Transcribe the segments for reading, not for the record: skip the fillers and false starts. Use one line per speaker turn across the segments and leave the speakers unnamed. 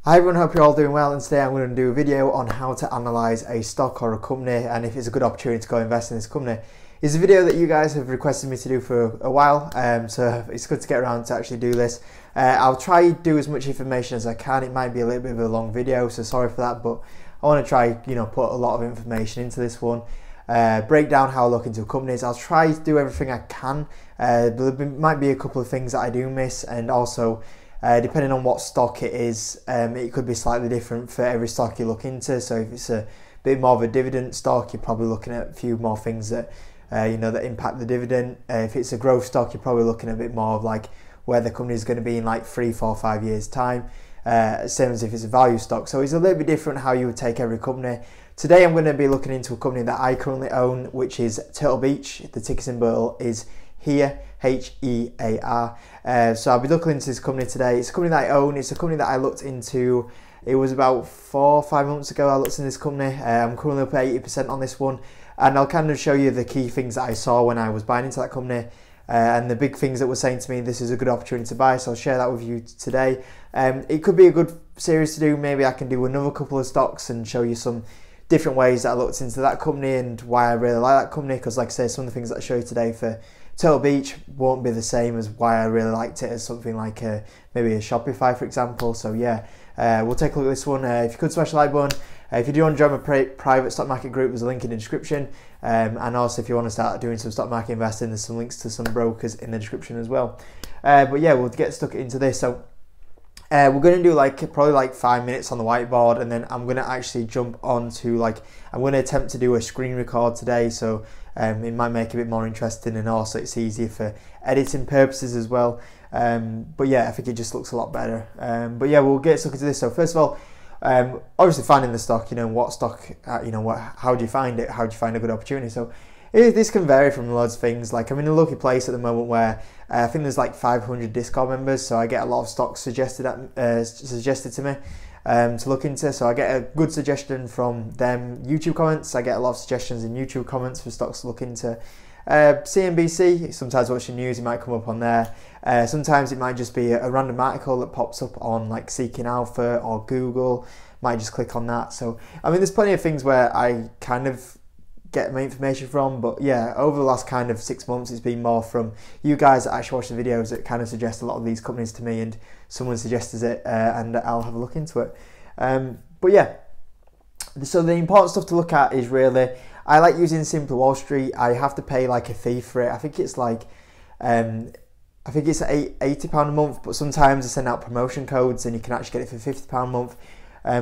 Hi everyone, hope you're all doing well, and today I'm going to do a video on how to analyse a stock or a company and if it's a good opportunity to go invest in this company. It's a video that you guys have requested me to do for a while, so it's good to get around to actually do this. I'll try to do as much information as I can. It might be a little bit of a long video, so sorry for that, but I want to try, put a lot of information into this one. Break down how I look into companies. I'll try to do everything I can, but there might be a couple of things that I do miss, and also depending on what stock it is, it could be slightly different for every stock you look into. So if it's a bit more of a dividend stock, you're probably looking at a few more things that that impact the dividend. If it's a growth stock, you're probably looking at a bit more of like where the company is going to be in like 3, 4, 5 years time. Same as if it's a value stock. So it's a little bit different how you would take every company. Today I'm going to be looking into a company that I currently own, which is Turtle Beach. The ticker symbol is HEAR, H-E-A-R. So I'll be looking into this company today. It's a company that I own. It's a company that I looked into. It was about 4 or 5 months ago I looked into this company. I'm currently up at 80% on this one, and I'll kind of show you the key things that I saw when I was buying into that company, and the big things that were saying to me this is a good opportunity to buy. So I'll share that with you today. It could be a good series to do. Maybe I can do another couple of stocks and show you some different ways that I looked into that company and why I really like that company, because like I say, some of the things that I show you today for Turtle Beach won't be the same as why I really liked it as something like maybe a Shopify, for example. So yeah, we'll take a look at this one. If you could smash the like button. If you do want to join my private stock market group, there's a link in the description. And also if you want to start doing some stock market investing, there's some links to some brokers in the description as well. But yeah, we'll get stuck into this. So we're going to do probably like 5 minutes on the whiteboard, and then I'm going to actually jump on to I'm going to attempt to do a screen record today, so it might make it a bit more interesting, and also it's easier for editing purposes as well. But yeah, I think it just looks a lot better. But yeah, we'll get stuck into this. So first of all, obviously finding the stock, what stock, how do you find it? How do you find a good opportunity? So this can vary from loads of things. Like I'm in a lucky place at the moment where I think there's like 500 Discord members, so I get a lot of stocks suggested to me to look into. So I get a good suggestion from them. YouTube comments, I get a lot of suggestions in YouTube comments for stocks to look into. CNBC, sometimes watching news, it might come up on there. Sometimes it might just be a random article that pops up on like Seeking Alpha or Google. Might just click on that. So I mean, there's plenty of things where I kind of get my information from, but yeah, over the last kind of 6 months it's been more from you guys that actually watch the videos that kind of suggest a lot of these companies to me, and someone suggests it and I'll have a look into it. But yeah, so the important stuff to look at is really, I like using Simple Wall Street. I have to pay like a fee for it. I think it's like £80 a month, but sometimes I send out promotion codes and you can actually get it for £50 a month.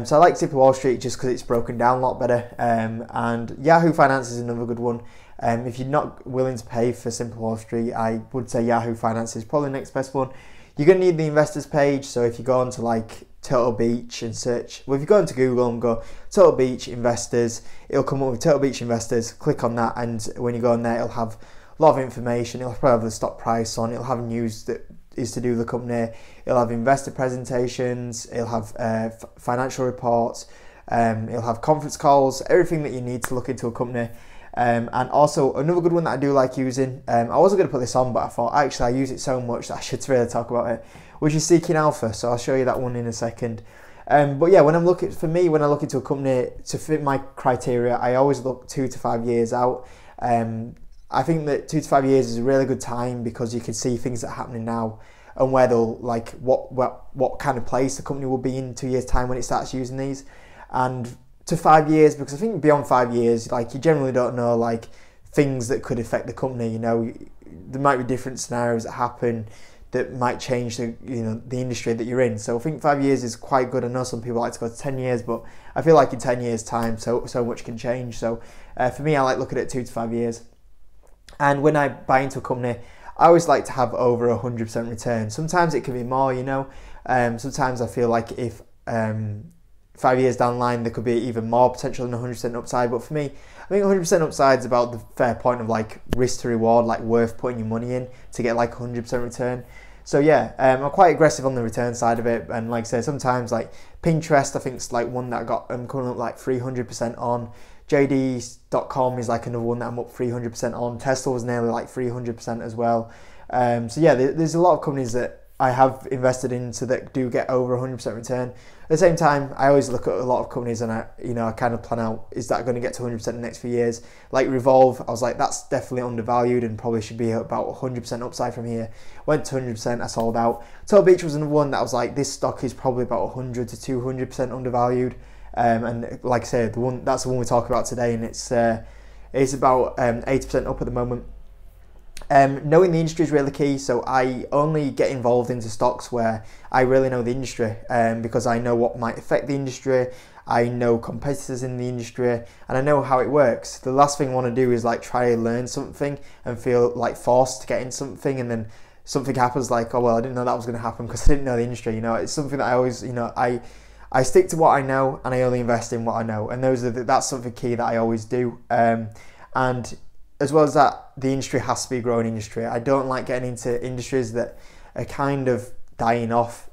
So I like Simple Wall Street just because it's broken down a lot better. And Yahoo Finance is another good one. If you're not willing to pay for Simple Wall Street, I would say Yahoo Finance is probably the next best one. You're going to need the investors page. So if you go onto like Turtle Beach and search, well, if you go into Google and go Turtle Beach Investors, it'll come up with Turtle Beach Investors. Click on that, and when you go on there, it'll have a lot of information. It'll probably have the stock price on. It'll have news that is to do with the company. It'll have investor presentations. It'll have financial reports. It'll have conference calls. Everything that you need to look into a company. And also another good one that I do like using. I wasn't going to put this on, but I thought actually I use it so much that I should really talk about it, which is Seeking Alpha. So I'll show you that one in a second. But yeah, when I look into a company to fit my criteria, I always look 2 to 5 years out. I think that 2 to 5 years is a really good time because you can see things that are happening now and where they'll what kind of place the company will be in 2 years time when it starts using these. And to 5 years, because I think beyond 5 years, you generally don't know things that could affect the company. There might be different scenarios that happen that might change the industry that you're in. So I think 5 years is quite good. I know some people like to go to 10 years, but I feel like in 10 years time so much can change. So for me, I like looking at 2 to 5 years. And when I buy into a company, I always like to have over 100% return. Sometimes it can be more, sometimes I feel like if 5 years down the line, there could be even more potential than 100% upside. But for me, I think 100% upside is about the fair point of risk to reward, worth putting your money in to get 100% return. So yeah, I'm quite aggressive on the return side of it. And like I said, sometimes Pinterest, I think it's one that I got, I'm currently up 300% on. JD.com is another one that I'm up 300% on. Tesla was nearly 300% as well. So yeah, there's a lot of companies that I have invested into that do get over 100% return. At the same time, I always look at a lot of companies and I kind of plan out, is that going to get to 100% in the next few years? Like Revolve, I was like, that's definitely undervalued and probably should be about 100% upside from here. Went to 100%, I sold out. Turtle Beach was another one that I was like, this stock is probably about 100 to 200% undervalued. And like I said, that's the one we talk about today, and it's about 80% up at the moment. Knowing the industry is really key, so I only get involved into stocks where I really know the industry, because I know what might affect the industry, I know competitors in the industry, and I know how it works. The last thing I want to do is like try to learn something and feel like forced to get in something, and then something happens like, oh well, I didn't know that was going to happen because I didn't know the industry. It's something that I always, I stick to what I know and I only invest in what I know, and that's something key that I always do. And as well as that, the industry has to be a growing industry. I don't like getting into industries that are kind of dying off.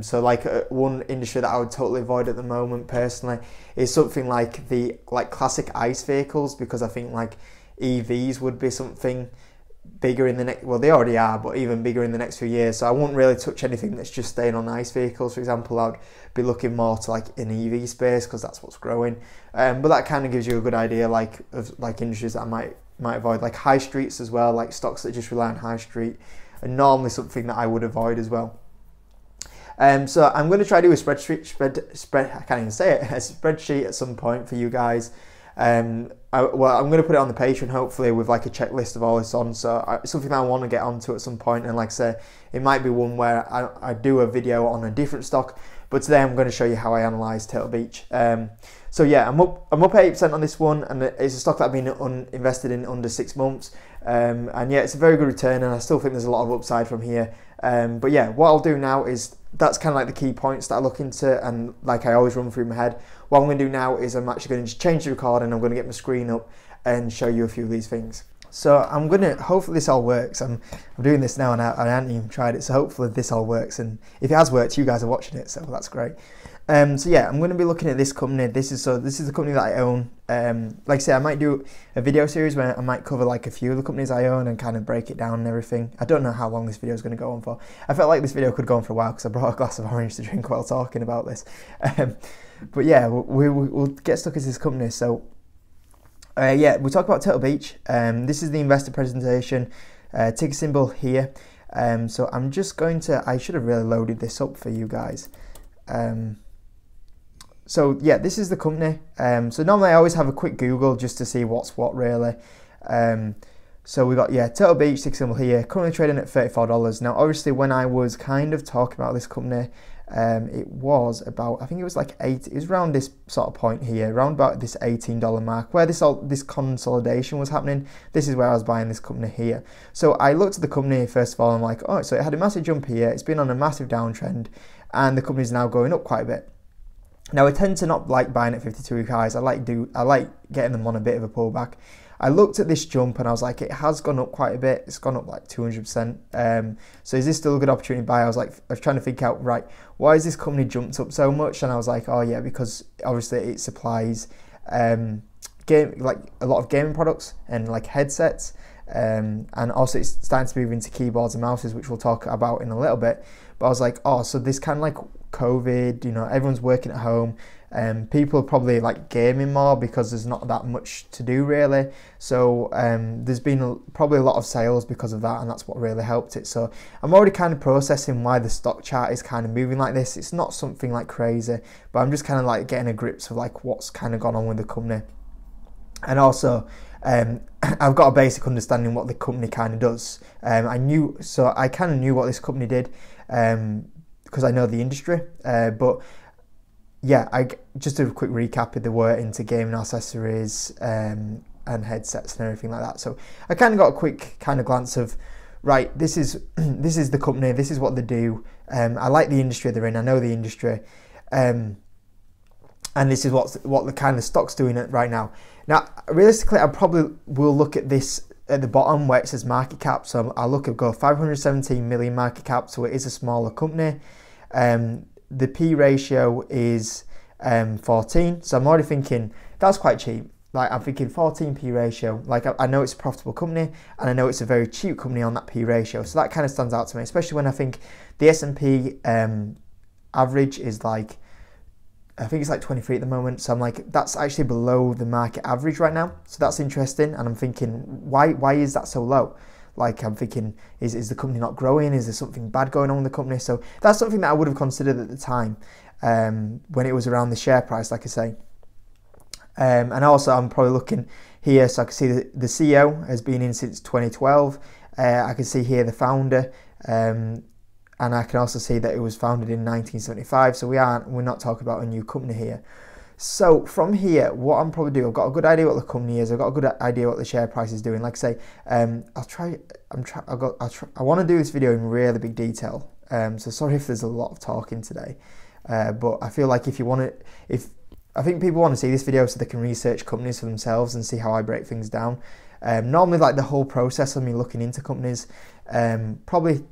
So like one industry that I would totally avoid at the moment personally is something like the classic ICE vehicles, because I think like EVs would be something bigger in the next, well they already are, but even bigger in the next few years. So I wouldn't really touch anything that's just staying on ICE vehicles. For example, I'd be looking more to like an EV space because that's what's growing. But that kind of gives you a good idea of industries that I might avoid, like high streets as well, like stocks that just rely on high street are normally something that I would avoid as well. So I'm going to try to do a I can't even say it, a spreadsheet at some point for you guys. I'm going to put it on the Patreon hopefully with like a checklist of all this on, so it's something that I want to get onto at some point, and like I say, it might be one where I do a video on a different stock, but today I'm going to show you how I analyse Turtle Beach. So yeah, I'm up 8% on this one, and it's a stock that I've been invested in under 6 months, and yeah, it's a very good return, and I still think there's a lot of upside from here. But yeah, what I'll do now is, that's kind of like the key points that I look into, and like I always run through my head. What I'm going to do now is I'm actually going to just change the recording, I'm going to get my screen up and show you a few of these things. So I'm going to, hopefully this all works. I'm doing this now and I haven't even tried it, so hopefully this all works, and if it has worked, you guys are watching it, so that's great. So yeah, I'm going to be looking at this company. This is the company that I own. Like I say, I might do a video series where I might cover like a few of the companies I own and kind of break it down and everything. I don't know how long this video is going to go on for. I felt like this video could go on for a while because I brought a glass of orange to drink while talking about this. But yeah, we'll get stuck into this company. So yeah, we'll talk about Turtle Beach. This is the investor presentation. Ticker symbol here. So I'm just going to, I should have really loaded this up for you guys. So yeah, this is the company. So normally I always have a quick Google just to see what's what really. So we got, yeah, Turtle Beach, ticker symbol here, currently trading at $34. Now obviously when I was kind of talking about this company, it was about, I think it was like it was around this sort of point here, around about this $18 mark, where this consolidation was happening. This is where I was buying this company here. So I looked at the company first of all, and I'm like, oh, so it had a massive jump here, it's been on a massive downtrend, and the company's now going up quite a bit. Now I tend to not like buying at 52-week highs. I like getting them on a bit of a pullback. I looked at this jump and I was like, it has gone up quite a bit. It's gone up like 200%. So is this still a good opportunity to buy? I was trying to figure out, right, why has this company jumped up so much? And I was like, oh yeah, because obviously it supplies like a lot of gaming products and like headsets. And also it's starting to move into keyboards and mouses, which we'll talk about in a little bit. But I was like, oh, so this kind of like COVID, everyone's working at home, and people are probably like gaming more because there's not that much to do really. So there's been probably a lot of sales because of that, and that's what really helped it. So I'm already kind of processing why the stock chart is kind of moving like this. It's not something like crazy, but I'm just kind of like getting a grips of like what's kind of gone on with the company. And also I've got a basic understanding what the company kind of does. I kind of knew what this company did because I know the industry, but yeah, I just a quick recap. They were into gaming accessories and headsets and everything like that. So I kind of got a quick kind of glance of, right, this is the company, this is what they do. I like the industry they're in, I know the industry, and this is what the kind of stock's doing it right now. Now, realistically, I probably will look at this at the bottom where it says market cap. So I'll go 517 million market cap, so it is a smaller company. The P ratio is 14, so I'm already thinking that's quite cheap. Like I'm thinking 14p ratio, like I know it's a profitable company and I know it's a very cheap company on that P ratio. So that kind of stands out to me, especially when I think the S&P average is like, I think it's like 23 at the moment. So I'm like, that's actually below the market average right now. So that's interesting. And I'm thinking, why is that so low? Like I'm thinking, is the company not growing? Is there something bad going on with the company? So that's something that I would have considered at the time when it was around the share price, like I say. And also I'm probably looking here, so I can see the CEO has been in since 2012. I can see here the founder, and I can also see that it was founded in 1975. So we're not talking about a new company here. So from here, what I'm probably doing, I've got a good idea what the company is. I've got a good idea what the share price is doing. Like I say, I want to do this video in really big detail. So sorry if there's a lot of talking today, but I feel like I think people want to see this video so they can research companies for themselves and see how I break things down. Normally, like the whole process of me looking into companies probably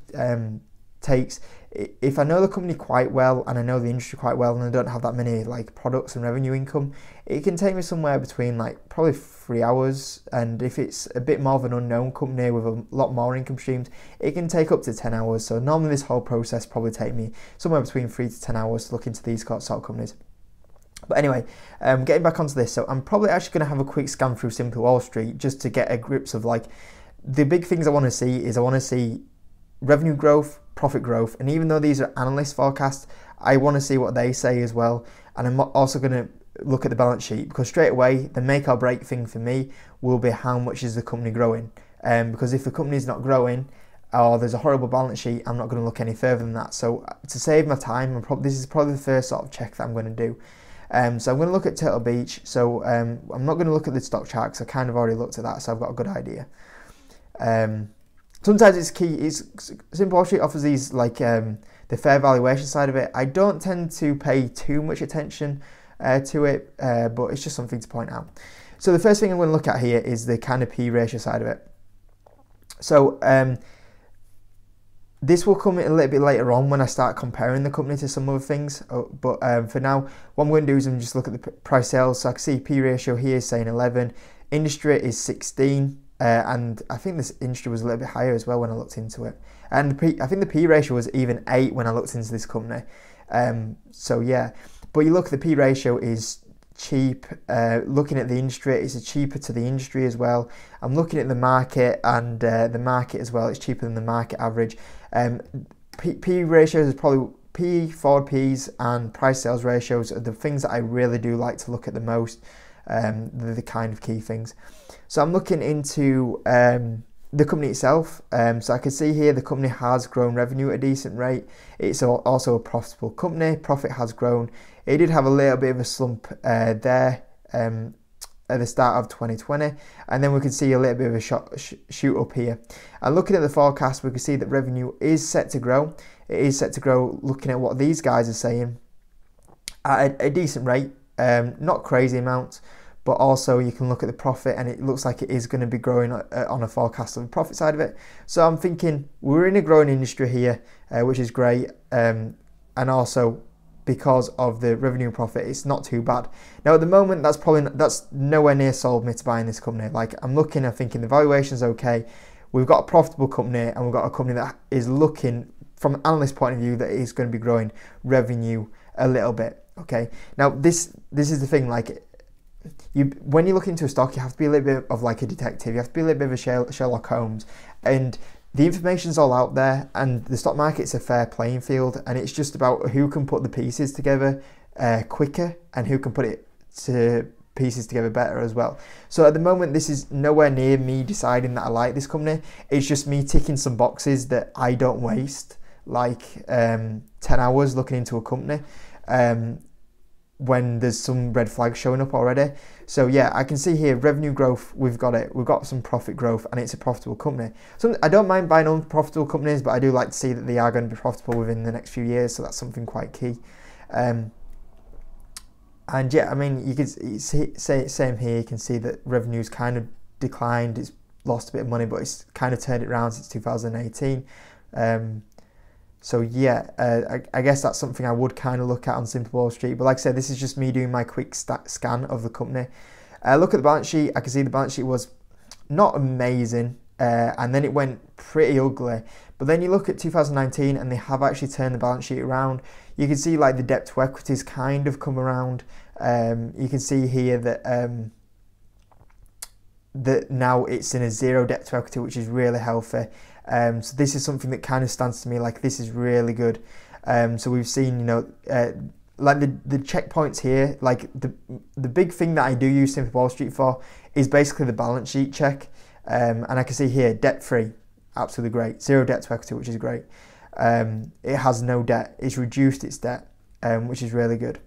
takes, if I know the company quite well and I know the industry quite well and I don't have that many like products and revenue income, it can take me somewhere between like probably 3 hours, and if it's a bit more of an unknown company with a lot more income streams, it can take up to 10 hours. So normally this whole process probably take me somewhere between 3 to 10 hours to look into these sort of companies. But anyway, getting back onto this, so I'm probably actually going to have a quick scan through Simply Wall Street just to get a grips of like the big things I want to see. Is I want to see revenue growth, profit growth, and even though these are analyst forecasts, I want to see what they say as well. And I'm also going to look at the balance sheet, because straight away the make or break thing for me will be how much is the company growing. Because if the company is not growing, or there's a horrible balance sheet, I'm not going to look any further than that. So to save my time, this is probably the first sort of check that I'm going to do. So I'm going to look at Turtle Beach. So I'm not going to look at the stock chart because I kind of already looked at that, so I've got a good idea. Sometimes it's key. Simply Wall Street offers these like the fair valuation side of it. I don't tend to pay too much attention to it, but it's just something to point out. So the first thing I'm going to look at here is the kind of P ratio side of it. So this will come in a little bit later on when I start comparing the company to some other things. But for now, what I'm going to do is I'm just look at the price sales. So I can see P ratio here is saying 11. Industry is 16. And I think this industry was a little bit higher as well when I looked into it. And I think the P ratio was even 8 when I looked into this company. So yeah, but you look, the P ratio is cheap. Looking at the industry, it's cheaper to the industry as well. I'm looking at the market, and the market as well, it's cheaper than the market average. P ratios is probably forward Ps and price sales ratios are the things that I really do like to look at the most. They're the kind of key things. So I'm looking into the company itself. So I can see here the company has grown revenue at a decent rate. It's also a profitable company. Profit has grown. It did have a little bit of a slump there at the start of 2020, and then we can see a little bit of a shoot up here. And looking at the forecast, we can see that revenue is set to grow. It is set to grow, looking at what these guys are saying, at a decent rate. Not crazy amounts, but also you can look at the profit, and it looks like it is going to be growing on a forecast on the profit side of it. So I'm thinking we're in a growing industry here, which is great, and also because of the revenue and profit, it's not too bad. Now at the moment, that's nowhere near sold me to buying this company. Like I'm looking, I'm thinking the valuation's okay. We've got a profitable company, and we've got a company that is looking from an analyst point of view that is going to be growing revenue a little bit. Okay, now this is the thing, like when you look into a stock, you have to be a little bit of like a detective. You have to be a little bit of a Sherlock Holmes, and the information's all out there, and the stock market's a fair playing field, and it's just about who can put the pieces together quicker and who can put pieces together better as well. So at the moment, this is nowhere near me deciding that I like this company. It's just me ticking some boxes that I don't waste like 10 hours looking into a company when there's some red flags showing up already. So yeah, I can see here revenue growth, we've got some profit growth, and it's a profitable company. So I don't mind buying unprofitable companies, but I do like to see that they are going to be profitable within the next few years, so that's something quite key. And yeah, I mean, you can see, same here, you can see that revenue's kind of declined, it's lost a bit of money, but it's kind of turned it around since 2018. So yeah, I guess that's something I would kind of look at on Simply Wall Street. But like I said, this is just me doing my quick scan of the company. Look at the balance sheet. I can see the balance sheet was not amazing, and then it went pretty ugly. But then you look at 2019 and they have actually turned the balance sheet around. You can see like the debt to equities kind of come around. You can see here that that now it's in a 0 debt to equity, which is really healthy. So this is something that kind of stands to me like this is really good. So we've seen, you know, like the checkpoints here, like the big thing that I do use Simple Wall Street for is basically the balance sheet check. And I can see here, debt free, absolutely great. 0 debt to equity, which is great. It has no debt. It's reduced its debt, which is really good.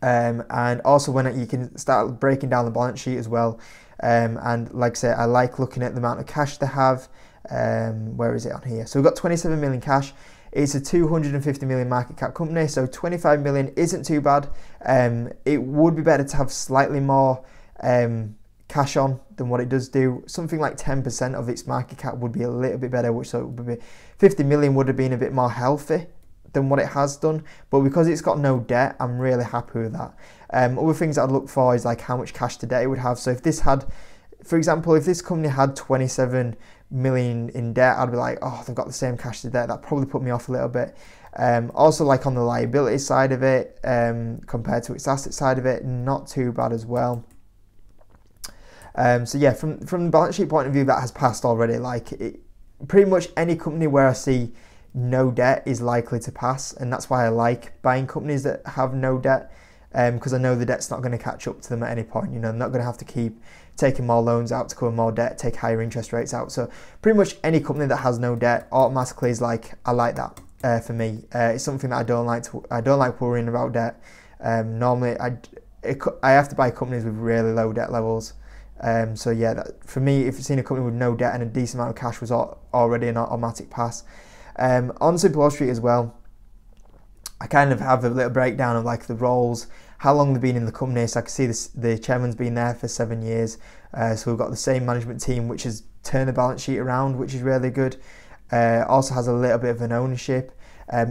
And also when you can start breaking down the balance sheet as well. And like I say, I like looking at the amount of cash they have. Where is it on here? So we've got 27 million cash. It's a 250 million market cap company, so 25 million isn't too bad. It would be better to have slightly more cash on than what it does do. Something like 10% of its market cap would be a little bit better, which so it would be 50 million would have been a bit more healthy than what it has done, but because it's got no debt, I'm really happy with that. Other things I'd look for is like how much cash to debt it would have. So if this had, for example, if this company had 27 million in debt, I'd be like, oh, they've got the same cash to debt. That probably put me off a little bit. Also, like on the liability side of it, compared to its asset side of it, not too bad as well. So yeah, from the balance sheet point of view, that has passed already. Like pretty much any company where I see no debt is likely to pass, and that's why I like buying companies that have no debt, because I know the debt's not going to catch up to them at any point. You know, they're not going to have to keep taking more loans out to cover more debt, take higher interest rates out. So pretty much any company that has no debt automatically is like, I like that. For me, it's something that I don't like worrying about debt. Normally, I have to buy companies with really low debt levels. So yeah, for me, if you've seen a company with no debt and a decent amount of cash, was already an automatic pass. On Simple Wall Street as well, I kind of have a little breakdown of like the roles, how long they've been in the company. So I can see the chairman's been there for 7 years. So we've got the same management team, which has turned the balance sheet around, which is really good. Also has a little bit of an ownership.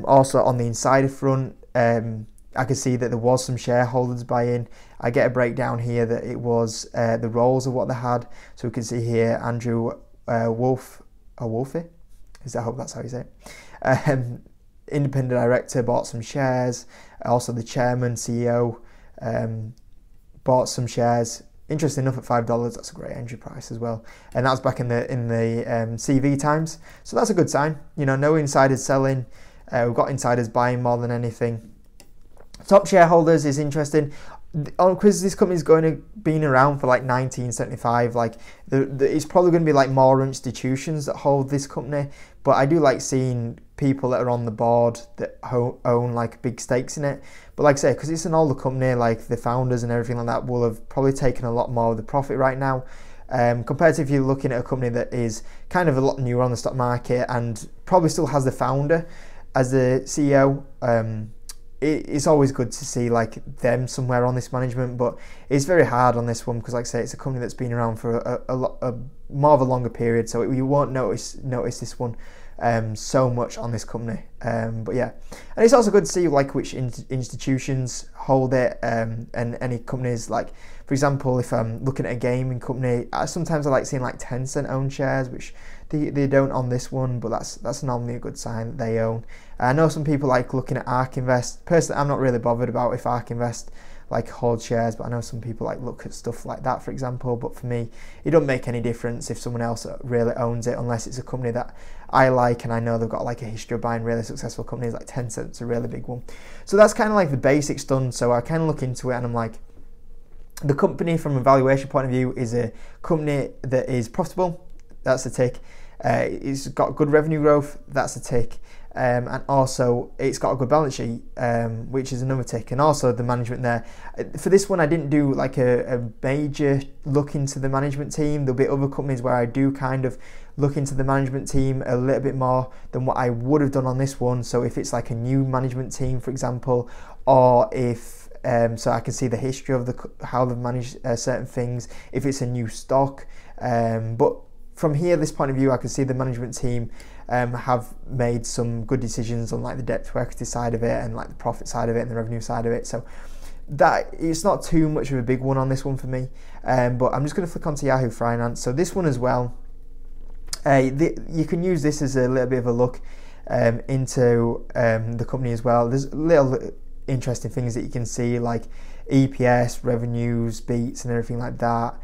Also on the insider front, I can see that there was some shareholders buy-in. I get a breakdown here that it was the roles of what they had. So we can see here Andrew Wolfe, I hope that's how you say it. Independent director bought some shares. Also the chairman, CEO, bought some shares. Interesting enough, at $5, that's a great entry price as well. And that's back in the CV times. So that's a good sign. You know, no insiders selling. We've got insiders buying more than anything. Top shareholders is interesting. Because this company's been around for like 1975, like it's probably going to be like more institutions that hold this company. But I do like seeing people that are on the board that own like big stakes in it. But like I say, because it's an older company, like the founders and everything like that will have probably taken a lot more of the profit right now. Compared to if you're looking at a company that is kind of a lot newer on the stock market and probably still has the founder as the CEO. It's always good to see like them somewhere on this management, but it's very hard on this one because, like I say, it's a company that's been around for a more of a longer period, so you won't notice this one so much on this company. But yeah, and it's also good to see like which institutions hold it, and any companies, like for example, if I'm looking at a gaming company, sometimes I like seeing like Tencent own shares, which they don't on this one, but that's normally a good sign that they own. I know some people like looking at ARK Invest. Personally, I'm not really bothered about if ARK Invest like holds shares, but I know some people like look at stuff like that, for example. But for me, it doesn't make any difference if someone else really owns it, unless it's a company that I like and I know they've got like a history of buying really successful companies. Like Tencent's a really big one. So that's kind of like the basics done. So I kind of look into it and I'm like, the company from a valuation point of view is a company that is profitable. That's a tick. It's got good revenue growth. That's a tick. And also it's got a good balance sheet, which is another tick. And also the management there. For this one, I didn't do like a major look into the management team. There'll be other companies where I do kind of look into the management team a little bit more than what I would have done on this one. So if it's like a new management team, for example, or if so I can see the history of how they've managed certain things, if it's a new stock. But from here, this point of view, I can see the management team have made some good decisions on like the debt to equity side of it and like the profit side of it and the revenue side of it. So that it's not too much of a big one on this one for me. But I'm just going to flick onto Yahoo Finance. So this one as well, you can use this as a little bit of a look into the company as well. There's little interesting things that you can see, like EPS, revenues, beats, and everything like that.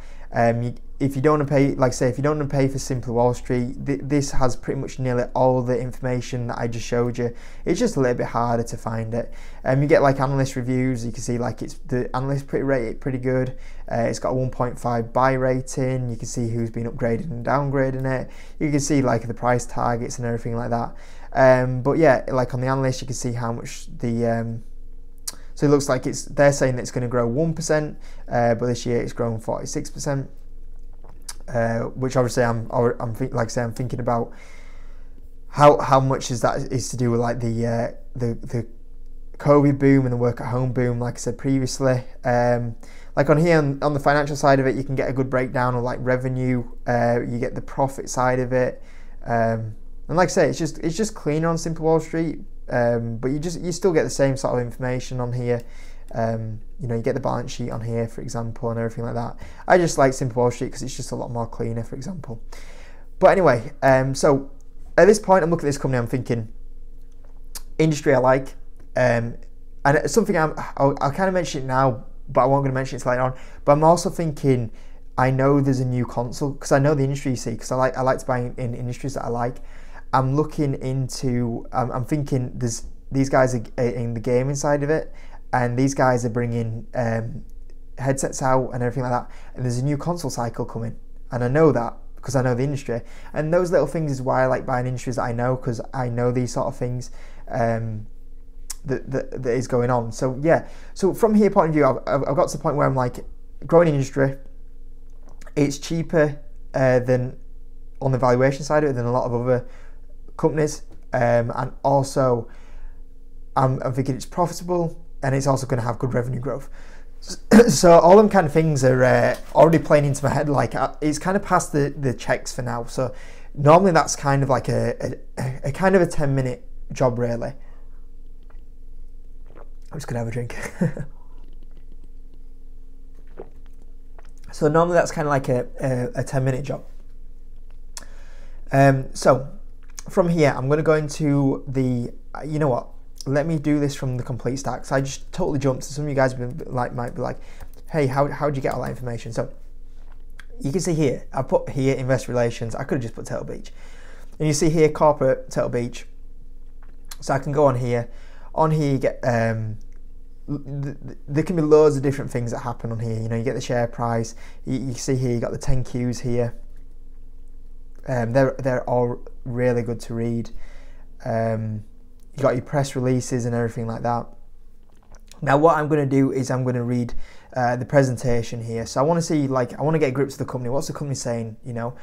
If you don't want to pay, like say, if you don't want to pay for Simply Wall Street, this has pretty much nearly all the information that I just showed you. It's just a little bit harder to find it. You get like analyst reviews. You can see like it's the analyst rated pretty good. It's got a 1.5 buy rating. You can see who's been upgraded and downgrading it. You can see like the price targets and everything like that. But yeah, like on the analyst, you can see how much the so it looks like they're saying that it's going to grow 1%, but this year it's grown 46%. Which obviously I'm thinking about how much is to do with like the COVID boom and the work at home boom, like I said previously. Like on here on the financial side of it, you can get a good breakdown of like revenue. You get the profit side of it, and like I say, it's just cleaner on Simple Wall Street. But you still get the same sort of information on here. You know, you get the balance sheet on here, for example, and everything like that. I just like Simple Wall Street because it's just a lot more cleaner, for example. But anyway, so at this point, I'm looking at this company, I'm thinking, industry I like, and something I'll kind of mention it now, but I won't going to mention it later on. But I'm also thinking, I know there's a new console, because I know the industry, you see, because I like to buy in industries that I like. I'm looking into, I'm thinking these guys are in the gaming side of it, and these guys are bringing headsets out and everything like that, and there's a new console cycle coming, and I know that because I know the industry, and those little things is why I like buying industries that I know, because I know these sort of things that is going on. So yeah, so from here point of view, I've got to the point where I'm like, growing industry, it's cheaper than on the valuation side of it than a lot of other companies, and also I'm thinking it's profitable, and it's also going to have good revenue growth. So all them kind of things are already playing into my head. Like it's kind of past the checks for now. So normally that's kind of like a kind of a 10-minute job, really. I'm just gonna have a drink. So normally that's kind of like a 10-minute job. So from here, I'm going to go into the, you know what, let me do this from the complete stack. So I just totally jumped. So some of you guys might be like, hey, how'd you get all that information? So you can see here, I put here investor relations. I could have just put Turtle Beach. And you see here corporate Turtle Beach. So I can go on here. On here you get, there can be loads of different things that happen on here. You know, you get the share price. You see here, you got the 10 Qs here. They're all really good to read. You got your press releases and everything like that. Now what I'm going to do is I'm going to read the presentation here. So I want to see, like, I want to get a grip to the company. What's the company saying, you know?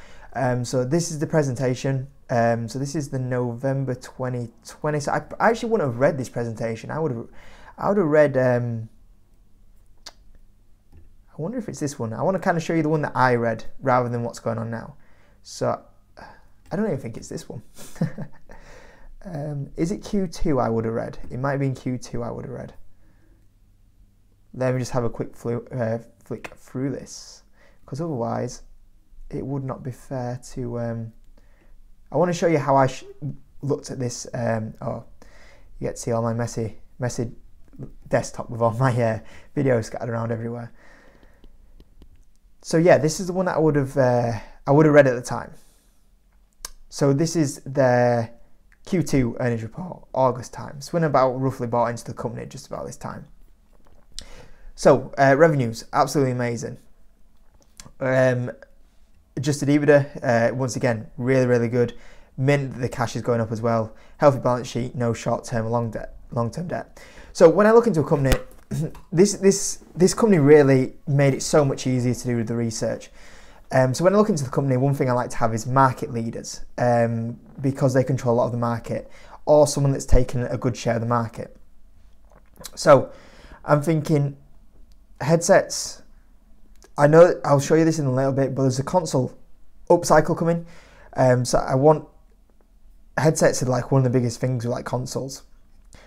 So this is the presentation. So this is the November 2020. So I actually wouldn't have read this presentation. I would have read, I wonder if it's this one. I want to kind of show you the one that I read rather than what's going on now. So I don't even think it's this one. Is it Q2 I would have read? It might have been Q2 I would have read. Let me just have a quick flick through this, because otherwise it would not be fair to... I want to show you how I looked at this. Oh, you get to see all my messy desktop with all my videos scattered around everywhere. So yeah, this is the one that I would have read at the time. So this is their Q2 earnings report, August time. So when I about roughly bought into the company just about this time. So revenues, absolutely amazing. Adjusted EBITDA, once again, really good. Mint, the cash is going up as well. Healthy balance sheet, no short-term or long-term debt. So when I look into a company, this company really made it so much easier to do the research. So when I look into the company, one thing I like to have is market leaders, because they control a lot of the market, or someone that's taken a good share of the market. So I'm thinking headsets. I know I'll show you this in a little bit, but there's a console upcycle coming. So I want headsets are like one of the biggest things with like consoles.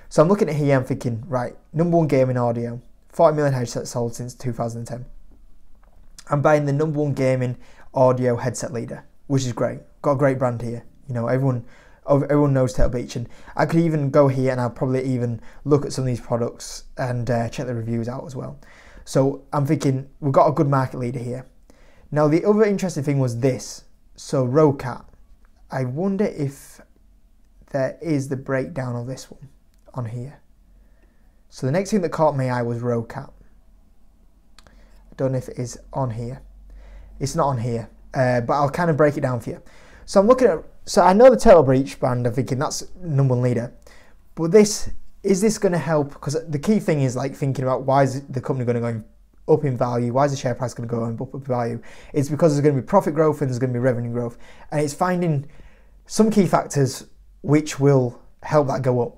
So I'm looking at here, I'm thinking, right, number one gaming audio, 40 million headsets sold since 2010. I'm buying the #1 gaming audio headset leader, which is great. Got a great brand here. You know, everyone knows Turtle Beach, and I could even go here and I'll probably even look at some of these products and check the reviews out as well. So I'm thinking we've got a good market leader here. Now the other interesting thing was this. So Roccat. I wonder if there is the breakdown of this one on here. So the next thing that caught my eye was Roccat. I don't know if it is on here. It's not on here, but I'll kind of break it down for you. So I'm looking at, so I know the Turtle Beach brand, I'm thinking that's #1 leader, but is this going to help? Because the key thing is like thinking about why is the company going to go up in value? Why is the share price going to go up in value? It's because there's going to be profit growth and there's going to be revenue growth, and it's finding some key factors which will help that go up.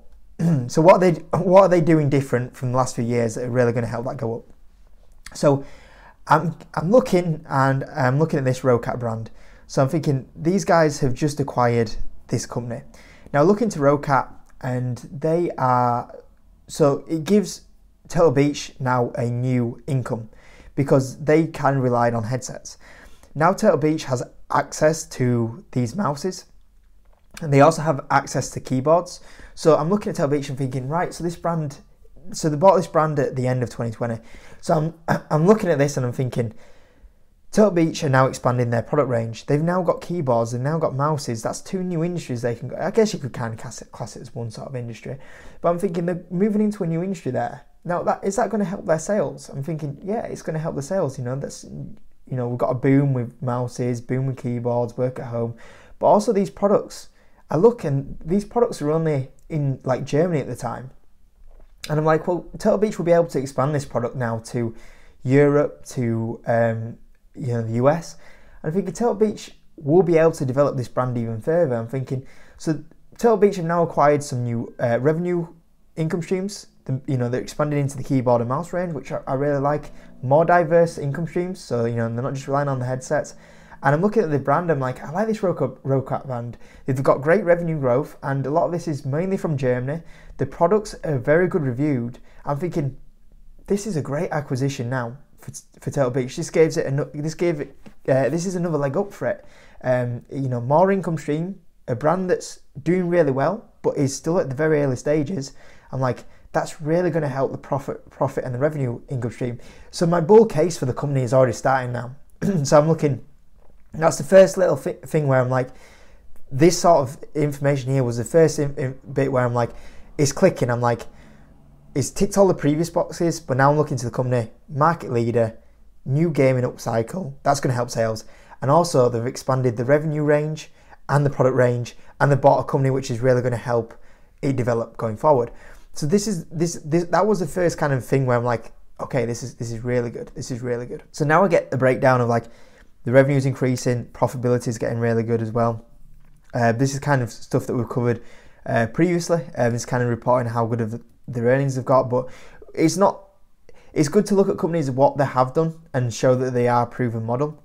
So what are they doing different from the last few years that are really going to help that go up? So I'm looking at this Roccat brand. So I'm thinking these guys have just acquired this company. Now look into Roccat, and so it gives Turtle Beach now a new income because they can rely on headsets. Now Turtle Beach has access to these mouses, and they also have access to keyboards. So I'm looking at Turtle Beach and thinking, right, so they bought this brand at the end of 2020. So I'm looking at this and I'm thinking, Turtle Beach are now expanding their product range. They've now got keyboards, they've now got mouses. That's 2 new industries they can go. I guess you could kind of class it as one sort of industry. But I'm thinking they're moving into a new industry there. Now, is that going to help their sales? I'm thinking, yeah, it's going to help the sales. You know, we've got a boom with mouses, boom with keyboards, work at home. But also these products, I look and these products are only in like Germany at the time. And I'm like, well, Turtle Beach will be able to expand this product now to Europe, to the US. And I think Turtle Beach will be able to develop this brand even further. I'm thinking, so Turtle Beach have now acquired some new revenue income streams. They're expanding into the keyboard and mouse range, which I really like. More diverse income streams, so they're not just relying on the headsets. And I'm looking at the brand, I'm like, I like this Roccat brand. They've got great revenue growth, and a lot of this is mainly from Germany. The products are very good reviewed. I'm thinking, this is a great acquisition now for Turtle Beach. This is another leg up for it. More income stream, a brand that's doing really well, but is still at the very early stages. I'm like, that's really going to help the profit and the revenue income stream. So my bull case for the company is already starting now. So I'm looking. That's the first little thing where I'm like, this sort of information here was the first bit where I'm like, it's clicking. I'm like, it's ticked all the previous boxes, but now I'm looking to the company, market leader, new gaming upcycle, that's going to help sales. And also they've expanded the revenue range and the product range, and they bought a company which is really going to help it develop going forward. So that was the first kind of thing where I'm like, okay, this is really good. This is really good. So now I get the breakdown of like, the revenue is increasing, profitability is getting really good as well. This is kind of stuff that we've covered previously. It's kind of reporting how good of the earnings they've got, but it's good to look at companies what they have done and show that they are a proven model.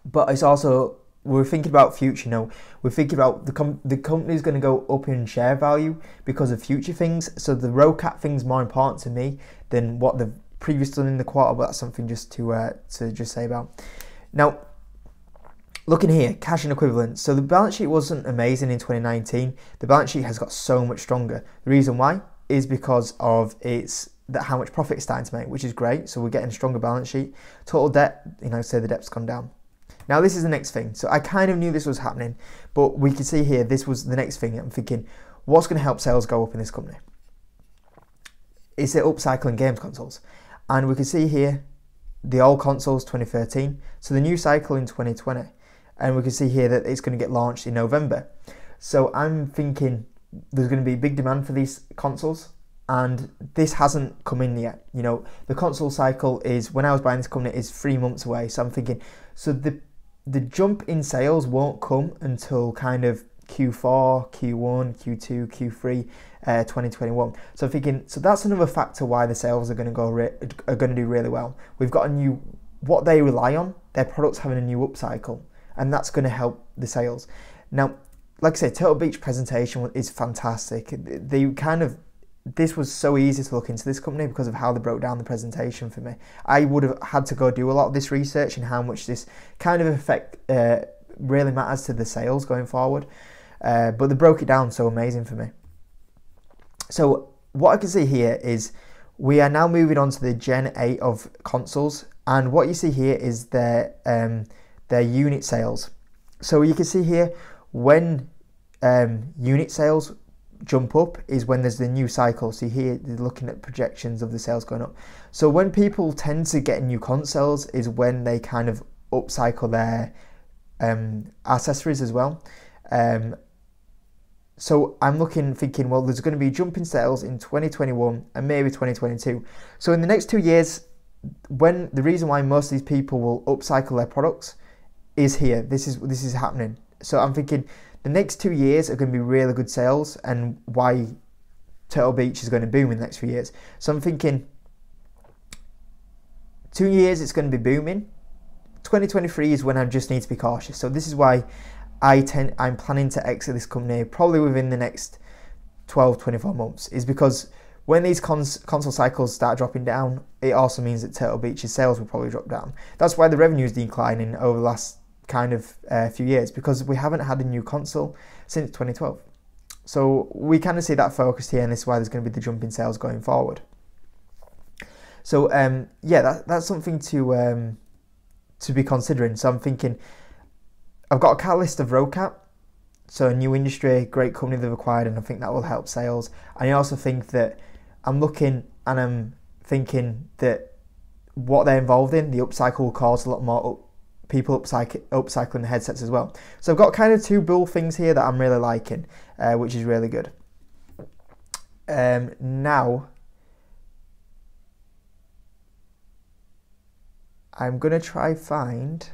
But it's also, we're thinking about future. We're thinking about the company's going to go up in share value because of future things. So the Roccat thing's more important to me than what they've previously done in the quarter, but that's something just to just say about. Now, looking here, cash and equivalents. So the balance sheet wasn't amazing in 2019. The balance sheet has got so much stronger. The reason why is because of how much profit it's starting to make, which is great. So we're getting a stronger balance sheet. Total debt, say the debt's gone down. Now this is the next thing. So I kind of knew this was happening, but we can see here, this was the next thing. I'm thinking, what's going to help sales go up in this company? Is it upcycling games consoles? And we can see here, the old consoles 2013, so the new cycle in 2020. And we can see here that it's going to get launched in November. So I'm thinking there's going to be big demand for these consoles, and this hasn't come in yet. The console cycle is, when I was buying this company, is 3 months away. So I'm thinking, so the jump in sales won't come until kind of Q4, Q1, Q2, Q3, 2021. So I'm thinking, so that's another factor why the sales are going to do really well. We've got what they rely on, their products having a new upcycle, and that's going to help the sales. Now, like I said, Turtle Beach presentation is fantastic. They kind of this was so easy to look into this company because of how they broke down the presentation for me. I would have had to go do a lot of this research and how much this kind of effect really matters to the sales going forward. But they broke it down so amazing for me. So what I can see here is we are now moving on to the Gen 8 of consoles, and what you see here is their unit sales. So you can see here when unit sales jump up is when there's the new cycle. So here they're looking at projections of the sales going up. So when people tend to get new consoles is when they kind of upcycle their accessories as well. So I'm thinking, well, there's going to be a jump in sales in 2021 and maybe 2022. So in the next 2 years, the reason why most of these people will upcycle their products is here. This is happening. So I'm thinking the next 2 years are going to be really good sales, and why Turtle Beach is going to boom in the next few years. So I'm thinking 2 years it's going to be booming. 2023 is when I just need to be cautious. So this is why I'm planning to exit this company probably within the next 12-24 months, is because when these console cycles start dropping down, it also means that Turtle Beach's sales will probably drop down. That's why the revenue is declining over the last kind of few years, because we haven't had a new console since 2012. So we kind of see that focused here, and this is why there's going to be the jump in sales going forward. So yeah, that's something to be considering. So I'm thinking, I've got a catalyst of Roccat, so a new industry, great company they've acquired, and I think that will help sales. And I also think that I'm looking and I'm thinking that what they're involved in, the upcycle, will cause a lot more people upcycling the headsets as well. So I've got kind of two bull things here that I'm really liking, which is really good. Now, I'm going to try find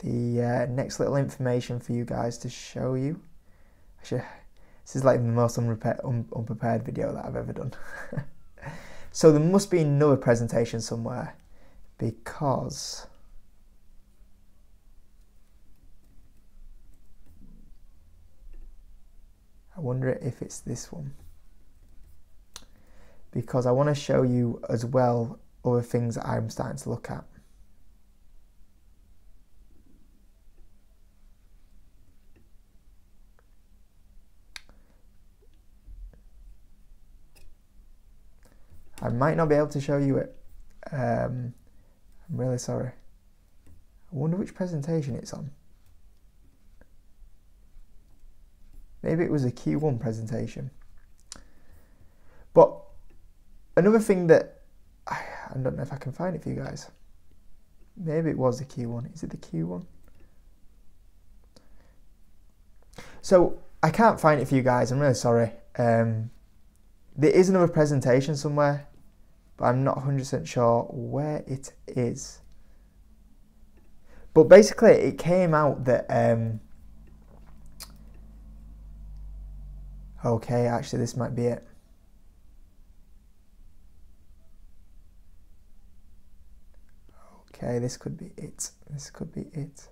the next little information for you guys to show you. Actually, this is like the most unprepared video that I've ever done. So there must be another presentation somewhere, because I wonder if it's this one, because I want to show you as well other things that I'm starting to look at. I might not be able to show you it. I'm really sorry. I wonder which presentation it's on. Maybe it was a Q1 presentation. But another thing that I don't know if I can find it for you guys. Maybe it was the Q1. Is it the Q1? So I can't find it for you guys. I'm really sorry. There is another presentation somewhere, but I'm not 100% sure where it is. But basically, it came out that okay, actually, this might be it. Okay, this could be it. This could be it.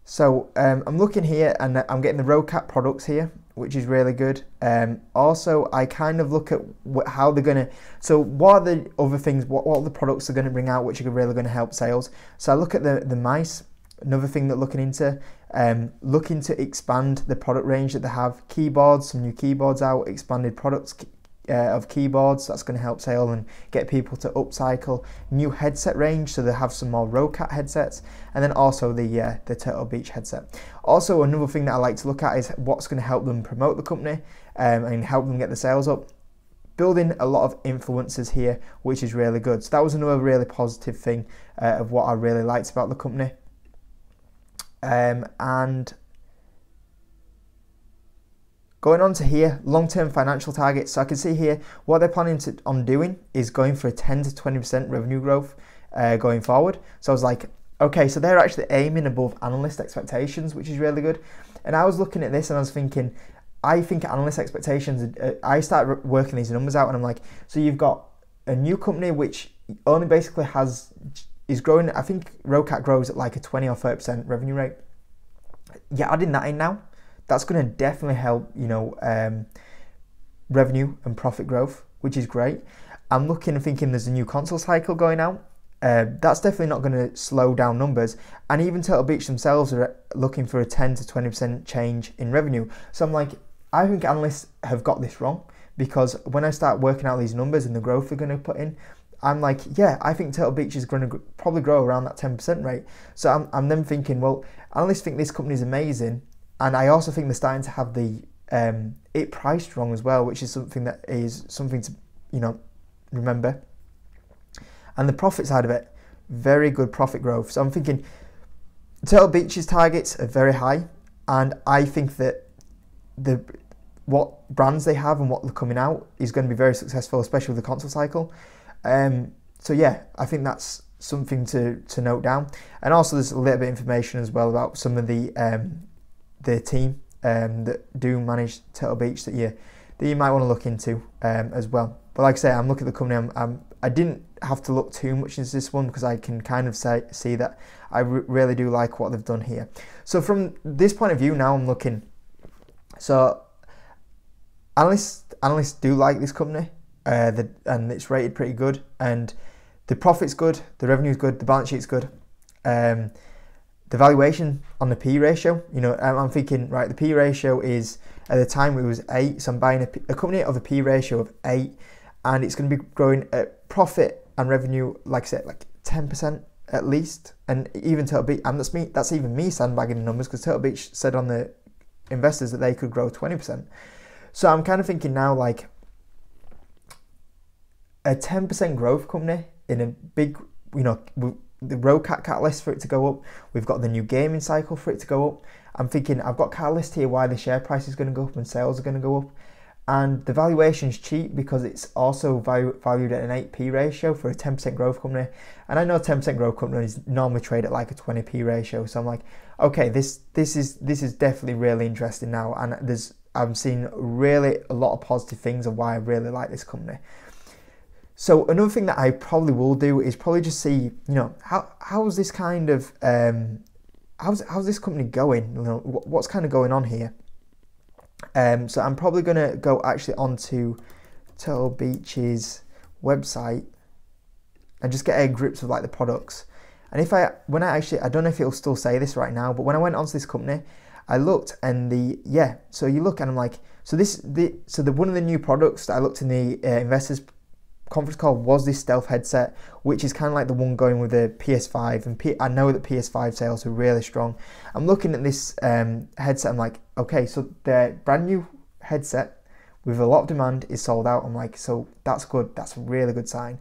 So I'm looking here, and I'm getting the Roccat products here, which is really good. Also, I kind of look at how they're going to, so what are the other things, what are the products they're going to bring out which are really going to help sales. So I look at the mice, another thing that looking to expand the product range that they have. Keyboards, some new keyboards out, expanded products of keyboards, that's going to help sale and get people to upcycle. New headset range, so they have some more Roccat headsets, and then also the Turtle Beach headset. Also, another thing that I like to look at is what's going to help them promote the company and help them get the sales up. Building a lot of influencers here, which is really good. So that was another really positive thing of what I really liked about the company. And going on to here, long-term financial targets. So I can see here what they're planning on doing is going for a 10 to 20% revenue growth going forward. So I was like, okay, so they're actually aiming above analyst expectations, which is really good. And I was looking at this and I was thinking, I think analyst expectations, I started working these numbers out, and I'm like, so you've got a new company which only basically has is growing. I think Rocat grows at like a 20 or 30% revenue rate. Yeah, adding that in now, that's going to definitely help, you know, revenue and profit growth, which is great. I'm looking and thinking there's a new console cycle going out. That's definitely not going to slow down numbers. And even Turtle Beach themselves are looking for a 10 to 20% change in revenue. So I'm like, I think analysts have got this wrong, because when I start working out these numbers and the growth they're going to put in, I'm like, yeah, I think Turtle Beach is going to probably grow around that 10% rate. So I'm then thinking, well, analysts think this company is amazing. And I also think they're starting to have the it priced wrong as well, which is something to, you know, remember. And the profit side of it, very good profit growth. So I'm thinking Turtle Beach's targets are very high, and I think that what brands they have and what they're coming out is going to be very successful, especially with the console cycle. So yeah, I think that's something to note down. And also there's a little bit of information as well about some of the team that do manage Turtle Beach that you might want to look into as well. But like I say, I'm looking at the company. I didn't have to look too much into this one because I can kind of see that I really do like what they've done here. So from this point of view, now I'm looking. So analysts do like this company, and it's rated pretty good, and the profit's good, the revenue's good, the balance sheet's good. The valuation on the P ratio, you know, I'm thinking, right, the P ratio is, at the time it was 8, so I'm buying a company of a P ratio of 8, and it's going to be growing at profit and revenue, like I said, like 10% at least. And even Turtle Beach, and that's even me sandbagging the numbers, because Turtle Beach said on the investors that they could grow 20%. So I'm kind of thinking now, like, a 10% growth company in a big, you know, the Rocat catalyst for it to go up. We've got the new gaming cycle for it to go up. I'm thinking I've got catalyst here why the share price is going to go up and sales are going to go up. And the valuation's cheap because it's also valued at an 8p ratio for a 10% growth company. And I know 10% growth companies normally trade at like a 20p ratio. So I'm like, okay, this is definitely really interesting now. And I'm seeing really a lot of positive things of why I really like this company. So another thing that I probably will do is probably just see, you know, how's this kind of how's this company going? You know, what's kind of going on here? So I'm probably gonna go actually onto Turtle Beach's website and just get a grips of like the products. And I don't know if it'll still say this right now, but when I went onto this company, I looked and so you look and I'm like, so one of the new products that I looked in the investors conference call was this stealth headset, which is kind of like the one going with the PS5, and I know that PS5 sales are really strong. I'm looking at this headset, I'm like, okay, so the brand new headset with a lot of demand is sold out. I'm like, so that's good, that's a really good sign.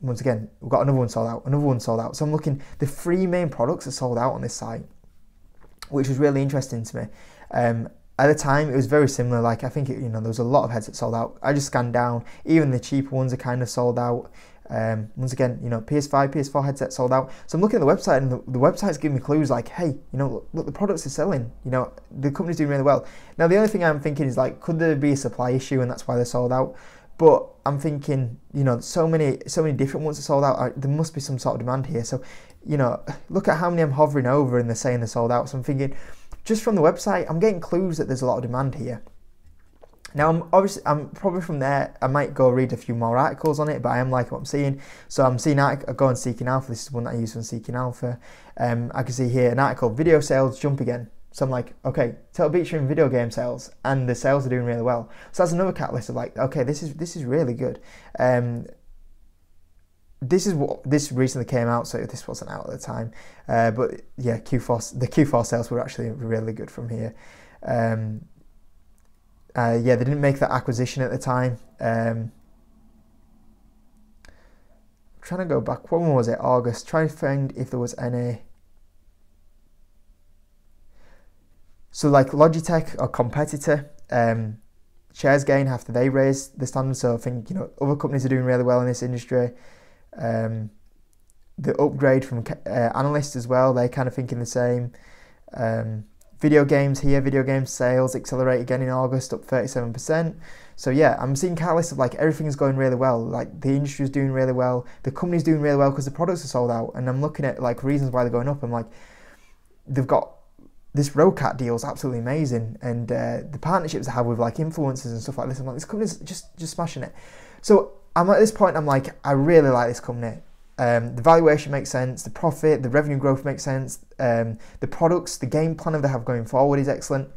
Once again, we've got another one sold out, so I'm looking, the 3 main products are sold out on this site, which was really interesting to me. At the time, it was very similar. Like, I think, there was a lot of headsets sold out. I just scanned down. Even the cheaper ones are kind of sold out. Once again, PS5, PS4 headsets sold out. So I'm looking at the website, and the website's giving me clues like, hey, look, the products are selling. The company's doing really well. Now, the only thing I'm thinking is, like, could there be a supply issue and that's why they're sold out? But I'm thinking, so many different ones are sold out. There must be some sort of demand here. So, look at how many I'm hovering over and they're saying they're sold out. So I'm thinking, just from the website, I'm getting clues that there's a lot of demand here. Now, I'm probably from there, I might go read a few more articles on it, but I am liking what I'm seeing. So I'm seeing, I go on Seeking Alpha. This is one that I use from Seeking Alpha. I can see here an article, video sales jump again. So I'm like, okay, Turtle Beach are in video game sales, and the sales are doing really well. So that's another catalyst of like, okay, this is really good. This recently came out, so this wasn't out at the time. But yeah, the Q4 sales were actually really good from here. They didn't make that acquisition at the time. I'm trying to go back. When was it? August. Trying to find if there was any. So like Logitech, a competitor, shares gain after they raised the standard. So I think other companies are doing really well in this industry. The upgrade from analysts as well, they're kind of thinking the same. Video games here, video game sales accelerate again in August, up 37%. So yeah, I'm seeing catalysts of like everything's going really well. Like the industry's doing really well, the company's doing really well because the products are sold out. And I'm looking at like reasons why they're going up. I'm like, they've got this Rocat deal is absolutely amazing, and the partnerships they have with like influencers and stuff like this. I'm like, this company's just smashing it. So I'm at this point. I'm like, I really like this company. The valuation makes sense, the profit, the revenue growth makes sense, the products, the game plan they have going forward is excellent.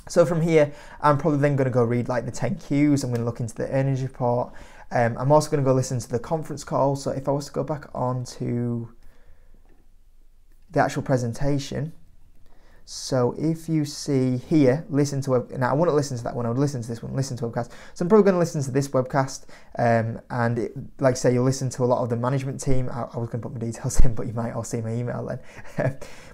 So from here, I'm probably then going to go read like the 10 Qs, I'm going to look into the earnings report. I'm also going to go listen to the conference call. So if I was to go back on to the actual presentation, so if you see here, listen to, now I wouldn't listen to that one, I would listen to this one, listen to webcast. So I'm probably going to listen to this webcast, and it, like I say, you'll listen to a lot of the management team. I was going to put my details in, but you might all see my email then.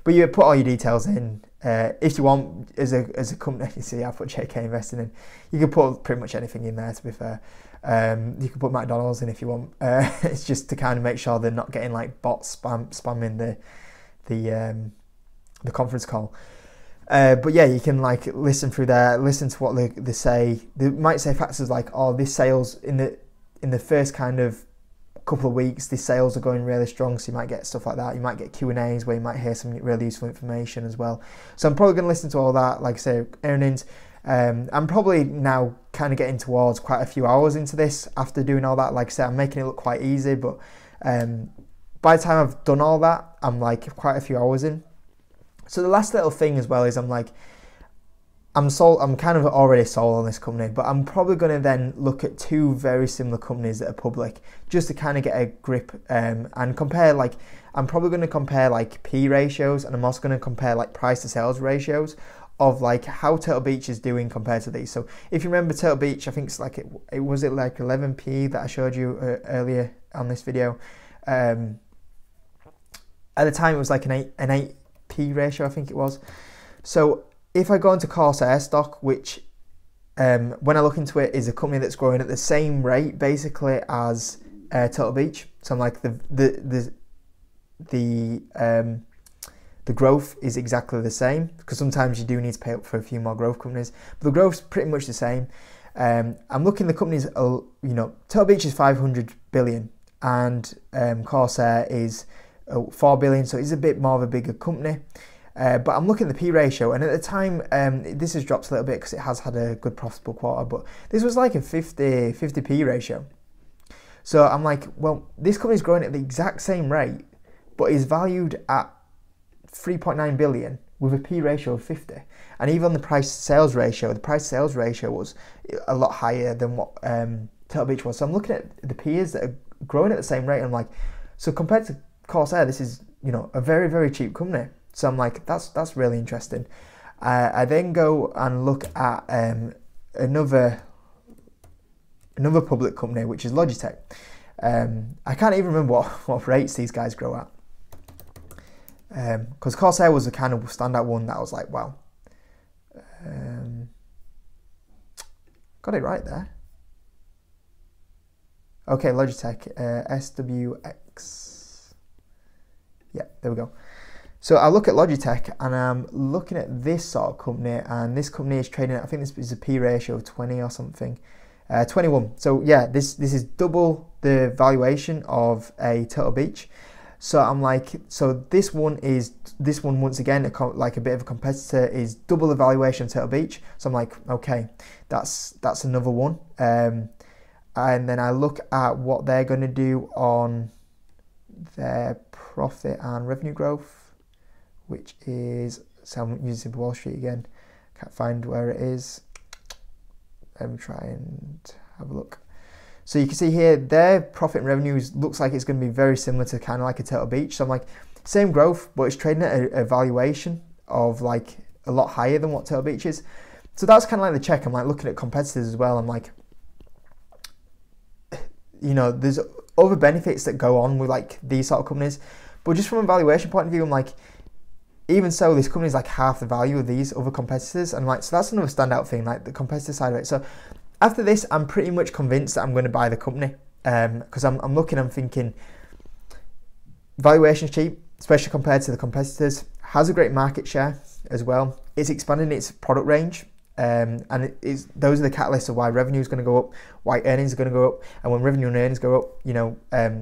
But you put all your details in. If you want, as a company, you see I put JK Investing in. You can put pretty much anything in there, to be fair. You can put McDonald's in if you want. It's just to kind of make sure they're not getting like bots spamming the conference call. But yeah, you can like listen through there, listen to what they say. They might say factors like, oh, this sales in the first kind of couple of weeks, these sales are going really strong, so you might get stuff like that. You might get Q&As where you might hear some really useful information as well. So I'm probably going to listen to all that, like I say, earnings. I'm probably now kind of getting towards quite a few hours into this after doing all that. Like I said, I'm making it look quite easy, but by the time I've done all that, I'm like quite a few hours in. So the last little thing as well is I'm kind of already sold on this company, but I'm probably going to then look at two very similar companies that are public just to kind of get a grip and compare. Like, I'm probably going to compare like P ratios, and I'm also going to compare like price to sales ratios of like how Turtle Beach is doing compared to these. So if you remember Turtle Beach, I think it's like it was like 11p that I showed you earlier on this video. At the time it was like an 8p ratio, I think it was. So if I go into Corsair stock, which when I look into it is a company that's growing at the same rate basically as Turtle Beach. So I'm like the growth is exactly the same, because sometimes you do need to pay up for a few more growth companies, but the growth's pretty much the same. I'm looking, the companies, Turtle Beach is 500 billion and Corsair is 4 billion, so it's a bit more of a bigger company. But I'm looking at the P ratio, and at the time, this has dropped a little bit because it has had a good profitable quarter, but this was like a 50p ratio. So I'm like, well, this company's growing at the exact same rate, but is valued at 3.9 billion with a P ratio of 50. And even the price sales ratio, was a lot higher than what Turtle Beach was. So I'm looking at the peers that are growing at the same rate, and I'm like, so compared to Corsair, this is, a very, very cheap company. So I'm like, that's really interesting. I then go and look at another public company, which is Logitech. I can't even remember what rates these guys grow at. Because Corsair was a kind of standout one that I was like, wow. Got it right there. Okay, Logitech, SWX. Yeah, there we go. So I look at Logitech and I'm looking at this sort of company, and this company is trading at, I think this is a P ratio of 20 or something, 21. So yeah, this is double the valuation of a Turtle Beach. So I'm like, so this one once again, like a bit of a competitor, is double the valuation of Turtle Beach. So I'm like, okay, that's another one. And then I look at what they're going to do on their profit and revenue growth, which is, so I'm using Wall Street again, can't find where it is. Let me try and have a look. So you can see here, their profit and revenues looks like it's going to be very similar to kind of like a Turtle Beach. So I'm like, same growth, but it's trading at a valuation of like a lot higher than what Turtle Beach is. So that's kind of like the check. I'm like looking at competitors as well. I'm like, there's other benefits that go on with like these sort of companies, but just from a valuation point of view, I'm like, even so, this company is like half the value of these other competitors. And like, so that's another standout thing, like the competitor side of it. So after this, I'm pretty much convinced that I'm going to buy the company, because I'm looking, I'm thinking valuation's cheap, especially compared to the competitors, has a great market share as well. it's expanding its product range. And those are the catalysts of why revenue is going to go up, why earnings are going to go up, and when revenue and earnings go up,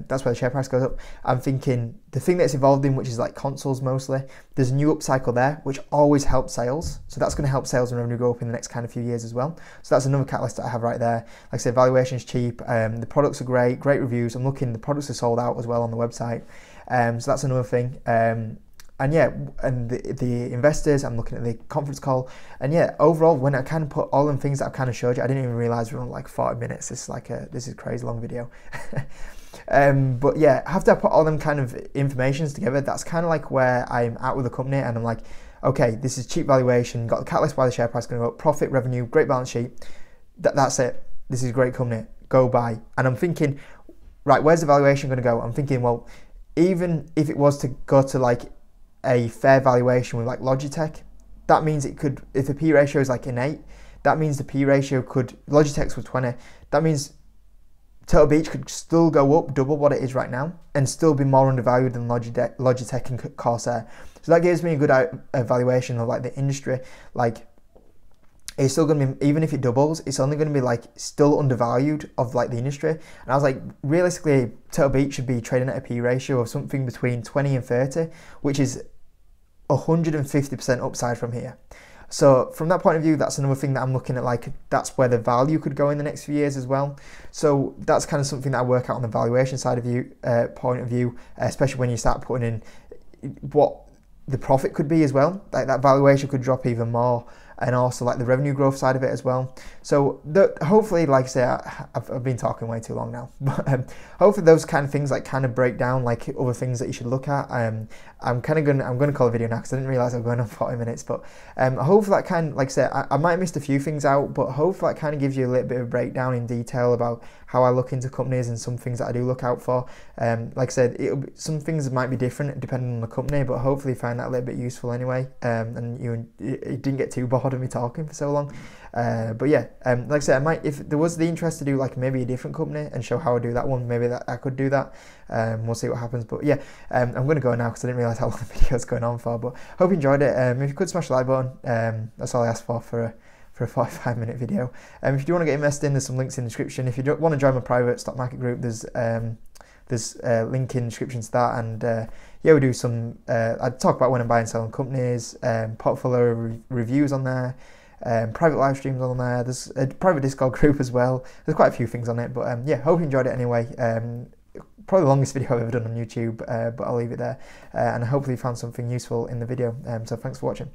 that's why the share price goes up. I'm thinking the thing that's evolved in, which is like consoles mostly, there's a new upcycle there, which always helps sales. So that's going to help sales and revenue go up in the next kind of few years as well. So that's another catalyst that I have right there. Like I said, valuation's cheap, the products are great reviews. I'm looking, the products are sold out as well on the website. So that's another thing. And yeah, and the investors, I'm looking at the conference call, and yeah, overall, when I kind of put all them things that I've kind of showed you, I didn't even realize we're on like 40 minutes. This is a crazy long video. But yeah, after I put all them kind of informations together, that's kind of like where I'm at with the company, and I'm like, okay, this is cheap valuation, got the catalyst why the share price is going to go up, profit, revenue, great balance sheet. That's it. This is a great company. Go buy. And I'm thinking, right, where's the valuation going to go? I'm thinking, well, even if it was to go to like a fair valuation with like Logitech, that means it could, if the P ratio is like an 8, that means the P ratio could, Logitech's was 20, that means Turtle Beach could still go up double what it is right now and still be more undervalued than Logitech and Corsair. So that gives me a good evaluation of like the industry. Like, it's still going to be, even if it doubles, it's only going to be like still undervalued of like the industry. And I was like, realistically, Turtle Beach should be trading at a P ratio of something between 20 and 30, which is 150% upside from here. So from that point of view, that's another thing that I'm looking at, like that's where the value could go in the next few years as well. So that's kind of something that I work out on the valuation side of point of view, especially when you start putting in what the profit could be as well. Like that valuation could drop even more, and also like the revenue growth side of it as well. So hopefully, like I say, I've been talking way too long now, but hopefully those kind of things like kind of break down like other things that you should look at. I'm going to call a video now because I didn't realize I was going on 40 minutes, but hopefully that kind of, like I said, I might have missed a few things out, but hopefully that kind of gives you a little bit of a breakdown in detail about how I look into companies and some things that I do look out for. Like I said, some things might be different depending on the company, but hopefully you find that a little bit useful anyway, and you didn't get too bored of me talking for so long. But yeah, like I said, I might, if there was the interest to do like maybe a different company and show how I do that one, maybe that I could do that. We'll see what happens. But yeah, I'm going to go now because I didn't realize how long the video is going on for. But hope you enjoyed it. If you could smash the like button, that's all I asked for a 45-minute video. If you do want to get invested in, there's some links in the description. If you don't want to join my private stock market group, there's a link in the description to that. And yeah, we do some, I talk about when I'm buying and selling companies, portfolio reviews on there, private live streams on there. There's a private Discord group as well. There's quite a few things on it, but yeah, hope you enjoyed it anyway. Probably the longest video I've ever done on YouTube, but I'll leave it there. And hopefully you found something useful in the video. So thanks for watching.